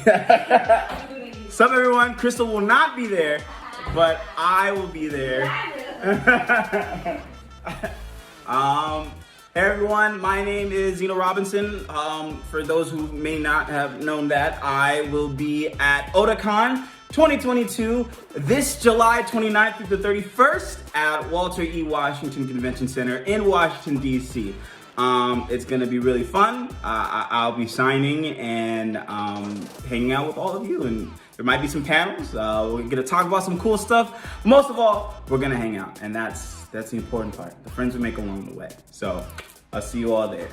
Sup everyone, Crystal will not be there, but I will be there. Hey everyone, my name is Zeno Robinson. For those who may not have known that, I will be at Otakon 2022 this July 29th through the 31st at Walter E. Washington Convention Center in Washington, D.C. It's gonna be really fun. I'll be signing and hanging out with all of you, and there might be some panels. We're gonna talk about some cool stuff. Most of all, we're gonna hang out, and that's the important part. The friends we make along the way. So I'll see you all there.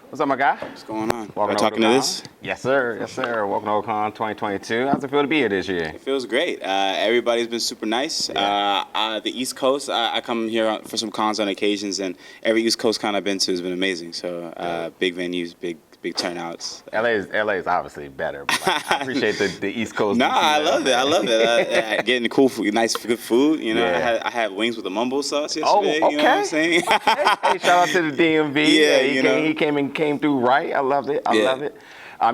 What's up, my guy? What's going on? Welcome talking to this? Yes, sir. Yes, sir. Welcome to Otakon 2022. How's it feel to be here this year? It feels great. Everybody's been super nice. The East Coast, I come here for some cons on occasions, and every East Coast con I've been to has been amazing. So big venues, big turnouts. LA is obviously better, but I appreciate the East Coast. Nah, I love it. I love it. Getting cool food, nice, good food. You know, Yeah. I had wings with a mumbo sauce yesterday. Oh, okay. You know what I'm saying? Hey, shout out to the DMV. Yeah, he came through right. I loved it. I love it.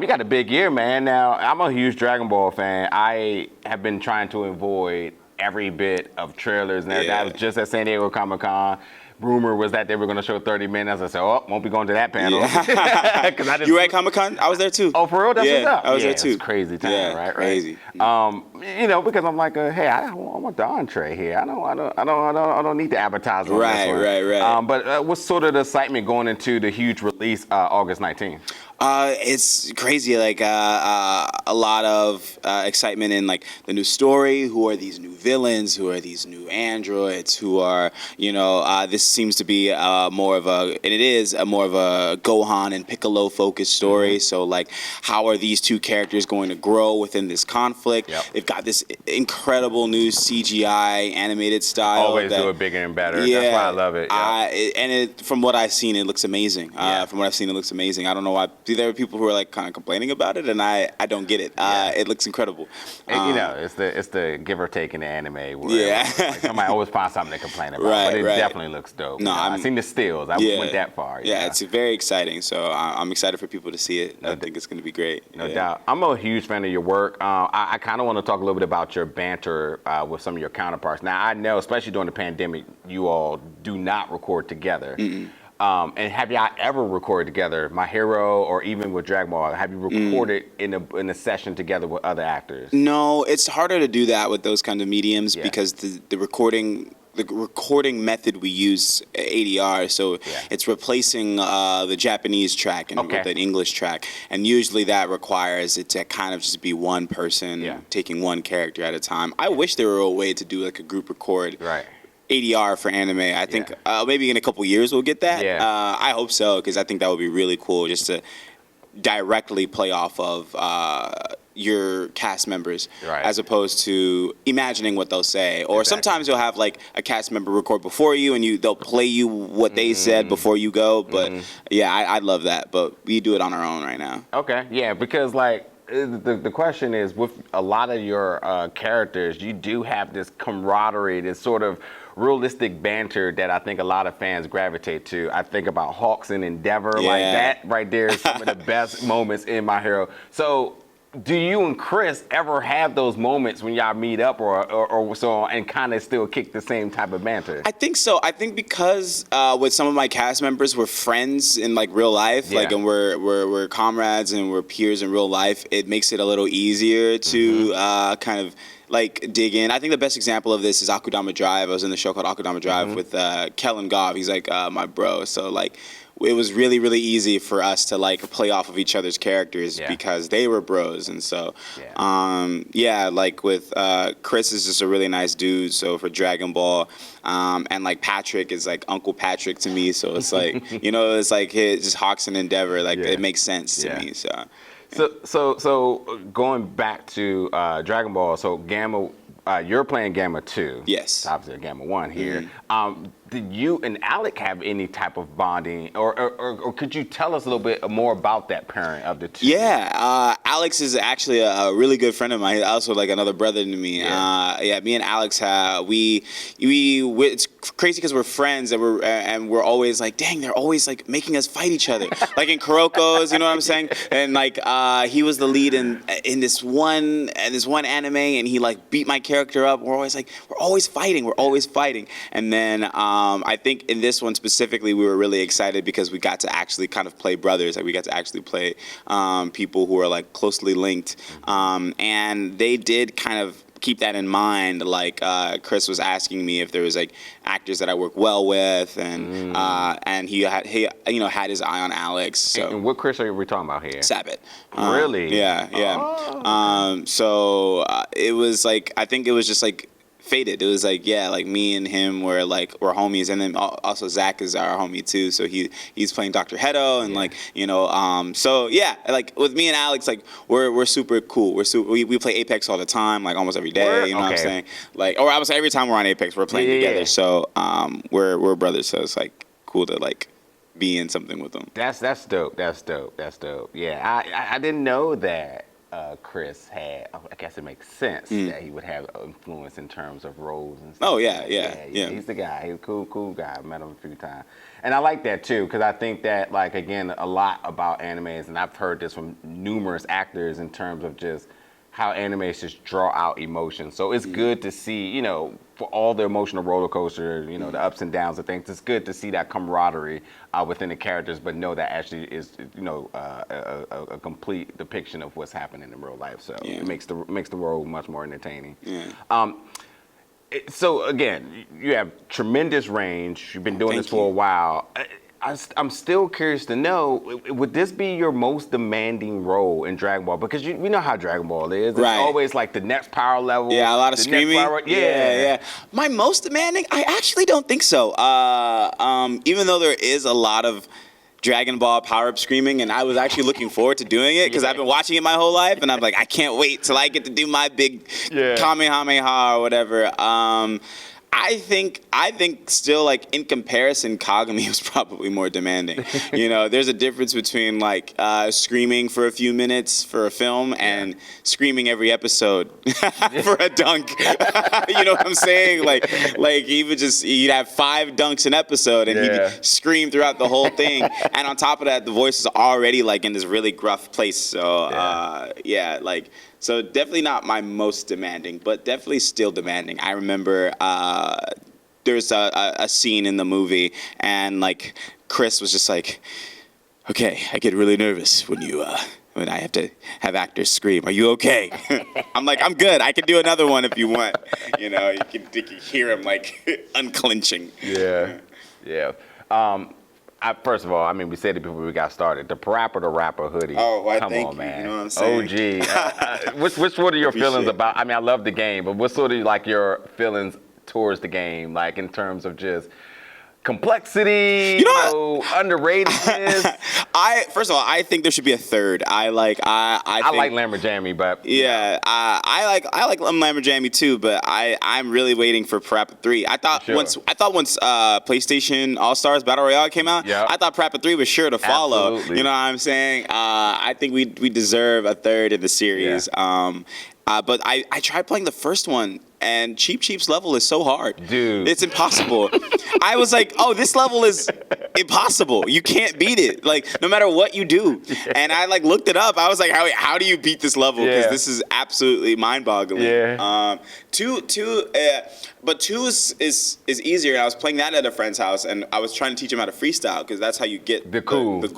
You got a big year, man. Now, I'm a huge Dragon Ball fan. I have been trying to avoid every bit of trailers and everything. I was just at San Diego Comic-Con. Rumor was that they were going to show 30 minutes. I said, oh, won't be going to that panel. Yeah. You were at Comic-Con? I was there too. Oh, for real? That's what's up. I was there too. It's crazy time, right? Crazy. You know, because I'm like, hey, I want the entree here. I don't need the appetizer. Right. But what's sort of the excitement going into the huge release August 19th? It's crazy, like a lot of excitement in like the new story. Who are these new villains? Who are these new androids? Who are, this seems to be more of a Gohan and Piccolo focused story. So like, how are these two characters going to grow within this conflict? Yep. They've got this incredible new CGI animated style. Always do it bigger and better. Yeah, that's why I love it. From what I've seen, it looks amazing. From what I've seen, it looks amazing. I don't know why. There are people who are like kind of complaining about it, and I don't get it. It looks incredible. It's the give or take in the anime. Where like somebody always finds something to complain about, but it definitely looks dope. No, I've seen the stills. I went that far. Yeah, it's very exciting. So I'm excited for people to see it. I think it's going to be great. No doubt. I'm a huge fan of your work. I kind of want to talk a little bit about your banter with some of your counterparts. Now, I know, especially during the pandemic, you all do not record together. And have y'all ever recorded together, My Hero or even with Dragon Ball? Have you recorded in a session together with other actors? No, it's harder to do that with those kind of mediums because the recording method we use ADR, so it's replacing the Japanese track with an English track, and usually that requires it to kind of just be one person taking one character at a time. I wish there were a way to do like a group record. Right. ADR for anime. I think maybe in a couple years we'll get that. I hope so, because I think that would be really cool just to directly play off of your cast members as opposed to imagining what they'll say. Or sometimes you'll have like a cast member record before you and they'll play you what they said before you go. But I'd love that. But we do it on our own right now. Okay, yeah, because like the question is, with a lot of your characters, you do have this camaraderie, this sort of realistic banter that I think a lot of fans gravitate to. I think about Hawks and Endeavor, like that right there is some of the best moments in My Hero. So do you and Kris ever have those moments when y'all meet up or so on and kind of still kick the same type of banter? I think so. I think because with some of my cast members, we're friends in like real life, like, and we're comrades and we're peers in real life. It makes it a little easier to kind of like dig in. I think the best example of this is Akudama Drive. I was in the show called Akudama Drive with Kellen Goff. He's like my bro. So like, it was really, really easy for us to like play off of each other's characters because they were bros. And so, like with Kris is just a really nice dude. So for Dragon Ball, and like Patrick is like Uncle Patrick to me. So it's like, it's like just Hawks and Endeavor. Like it makes sense to me. So going back to Dragon Ball, so Gamma, you're playing Gamma 2. Yes. Obviously Gamma 1 here. did you and Alec have any type of bonding, or could you tell us a little bit more about that pairing of the two? Yeah, Alex is actually a really good friend of mine. He's also like another brother to me. Yeah. Me and Alex it's crazy because we're friends and we're always like, dang, they're always like making us fight each other. Like in Kuroko's, you know what I'm saying? And like he was the lead in this one anime, and he like beat my character up. We're always fighting. And then I think in this one specifically, we were really excited because we got to actually kind of play brothers. Like we got to actually play people who are like closely linked. And they did kind of keep that in mind. Like Kris was asking me if there was like actors that I work well with, and he had his eye on Alex. So. And what Kris are we talking about here? Sabbath. Really? Yeah. Oh, okay. So it was like, I think it was just like fated. It was like, yeah, like me and him were homies, and then also Zach is our homie too. So he's playing Dr. Hedo, and so yeah, like with me and Alex, like we're super cool. We play Apex all the time, like almost every day. You know what I'm saying? Like, or almost every time we're on Apex, we're playing together. So we're brothers. So it's like cool to like be in something with them. That's dope. That's dope. Yeah, I didn't know that. Kris had, I guess it makes sense that he would have influence in terms of roles and stuff. Oh, yeah. He's the guy. He's a cool guy. I met him a few times. And I like that, too, because I think that, like, again, a lot about animes, and I've heard this from numerous actors in terms of just how animes just draw out emotion. So it's good to see, for all the emotional roller coaster, the ups and downs of things, it's good to see that camaraderie within the characters, but know that actually is, a complete depiction of what's happening in real life. So it makes the world much more entertaining. Yeah. So again, you have tremendous range. You've been doing this for a while. I'm still curious to know, would this be your most demanding role in Dragon Ball? Because you know how Dragon Ball is. It's always like the next power level. Yeah, a lot of screaming. Yeah. My most demanding? I actually don't think so. Even though there is a lot of Dragon Ball power-up screaming, and I was actually looking forward to doing it because I've been watching it my whole life, and I'm like, I can't wait till I get to do my big Kamehameha or whatever. I think still, like, in comparison, Kagami was probably more demanding. There's a difference between like screaming for a few minutes for a film and screaming every episode for a dunk. You know what I'm saying? Like he'd have 5 dunks an episode, and he'd scream throughout the whole thing. And on top of that, the voice is already like in this really gruff place. So So definitely not my most demanding, but definitely still demanding. I remember there's a scene in the movie, and like Kris was just like, "Okay, I get really nervous when I have to have actors scream. Are you okay?" I'm like, "I'm good. I can do another one if you want." You can hear him like unclenching. Yeah. First of all, we said it before we got started. The Parappa the Rapper hoodie. Oh, well, come thank on, you. man. You know what I'm saying? OG. Which what are your feelings about? I love the game, but what's sort of like your feelings towards the game, like in terms of just complexity, underratedness? First of all, I think there should be a third. I like Lamborghini, but I like Lamborghini too, but I'm really waiting for Parappa 3. I thought once PlayStation All Stars Battle Royale came out, I thought Parappa 3 was sure to follow. Absolutely. You know what I'm saying? I think we deserve a third in the series. But I tried playing the first one, and Cheap's level is so hard. Dude. It's impossible. I was like, oh, this level is impossible. You can't beat it, like, no matter what you do. And I, like, looked it up. I was like, how do you beat this level? Because this is absolutely mind-boggling. But 2 is easier. And I was playing that at a friend's house, and I was trying to teach him how to freestyle, because that's how you get the cool, and the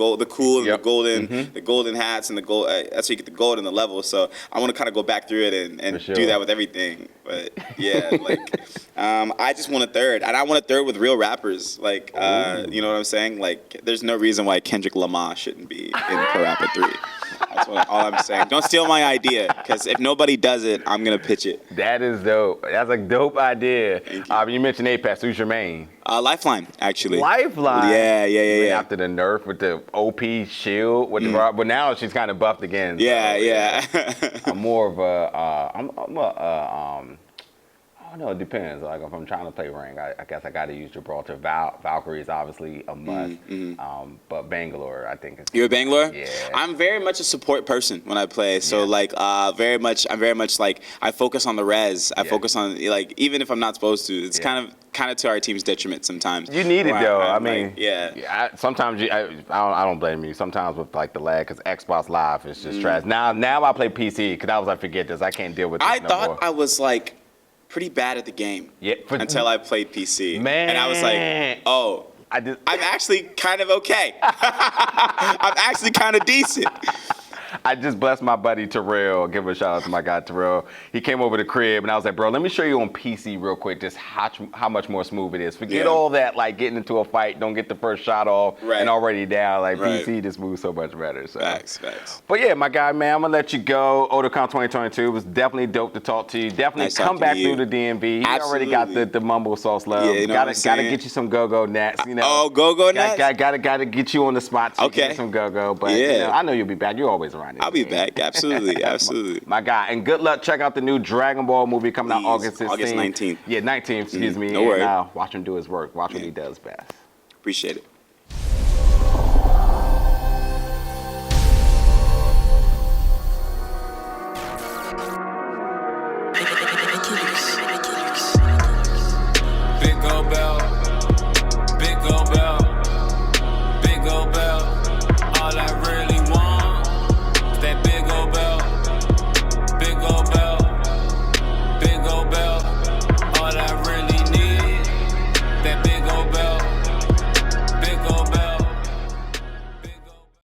golden hats, and the gold. That's how you get the gold in the level. So I want to kind of go back through it and do that with everything. But I just want a third, and I want a third with real rappers. Like, you know what I'm saying? Like, there's no reason why Kendrick Lamar shouldn't be in Parappa 3. That's all I'm saying. Don't steal my idea, because if nobody does it, I'm gonna pitch it. That is dope. That's a dope idea. You mentioned Apex. Who's your main? Lifeline, actually. Lifeline. Yeah. After the nerf with the OP shield with the but now she's kind of buffed again. Yeah. I'm more of a I don't know. It depends. Like if I'm trying to play rank, I guess I got to use Gibraltar. Valkyrie is obviously a must. But Bangalore, I think. You're a Bangalore? Yeah. I'm very much a support person when I play. So like, I'm very much like I focus on the res. I focus on like even if I'm not supposed to. It's kind of to our team's detriment sometimes. You need it though. I mean, like, sometimes I don't blame you. Sometimes with like the lag, because Xbox Live is just trash. Now I play PC because I was like, forget this. I can't deal with this I no thought more. I was like pretty bad at the game until I played PC. Man. And I was like, oh, I'm actually kind of okay. I'm actually kind of decent. I just blessed my buddy Terrell. Give a shout out to my guy Terrell. He came over to the crib and I was like, bro, let me show you on PC real quick just how much more smooth it is. Forget all that, like getting into a fight, don't get the first shot off and already down. Like PC just moves so much better. So. Facts. But yeah, my guy, man, I'm gonna let you go. Otakon 2022. It was definitely dope to talk to you. Definitely come back through the DMV. He already got the mumble sauce love. Yeah, you know gotta get you some go-go nats. You know. Oh, go-go nats? Gotta get you on the spot to get some go-go. But you know, I know you'll be back. You're always around here. I'll be back. Absolutely. My guy. And good luck. Check out the new Dragon Ball movie coming out August 16th. August 19th. Yeah, 19th, excuse me. No worries. Watch him do his work. Watch what he does best. Appreciate it.